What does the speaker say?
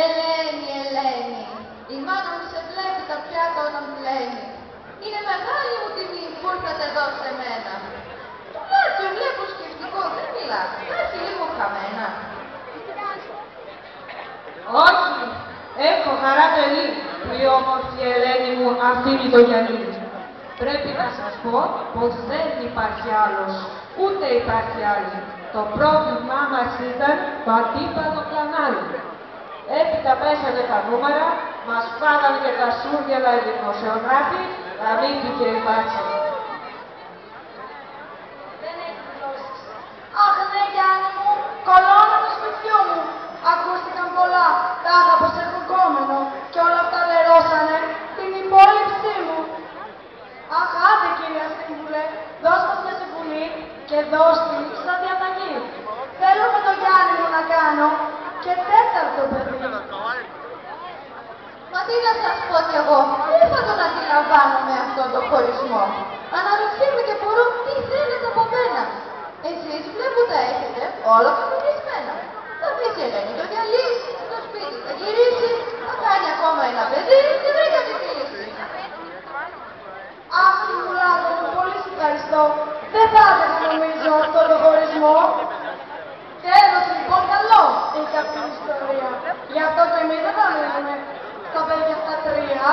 Ελένη, Ελένη, η μάνα μου σε βλέπει τα πιάτα όταν πλένει. Είναι μεγάλη μου τιμή που ήρθατε εδώ σε μένα. Το Λάτσιο βλέπω σκεφτικό, δεν μιλά, τα έχει λίγο χαμένα. Όχι, έχω χαρά τρελή που η όμορφη Ελένη μου αφήνει το γυαλί. Πρέπει να σας πω πως δεν υπάρχει άλλος, ούτε υπάρχει άλλη. Το πρόβλημά μας ήταν το αντίπαλο πλανάλι. Έπειτα πέσανε τα νούμερα, μας φάγανε και τα σούργελα οι δημοσιογράφοι, να μην και η πάτσα. Δεν έχει γλώσσες. Αχ, ναι, Γιάννη μου, κολώνα το σπιτιού μου. Ακούστηκαν πολλά, τα άγαπα σε ερχόμενο και όλα αυτά λερώσανε την υπόλοιψή μου. Αχ, άντε κυρία Σύμβουλε, δώσ' μας μια συμβουλή και δώσ' τη σαν διαταγή. Θέλω με τον Γιάννη μου να κάνω και τέταρτο παιδί. Μα τι να σας πω κι εγώ, δεν θα τον αντιλαμβάνω με αυτόν τον χωρισμό. Αναρωτιέμαι και μπορώ τι θέλετε από μένα. Εσείς βλέπω τα έχετε όλα κανονισμένα. Θα αφήσει η Ελένη το διαλύσει, το σπίτι θα γυρίσει, θα κάνει ακόμα ένα παιδί και βρήκατε τη λύση. Αχ, Μουλάκο μου, πολύ σε ευχαριστώ. Δεν θα ήθελα νομίζω αυτόν τον χωρισμό. Τέλος λοιπόν, καλό έχει αυτή η ιστορία. Γι' αυτό και εμείς δεν θα μείνουμε στα παιδιά στα τρία.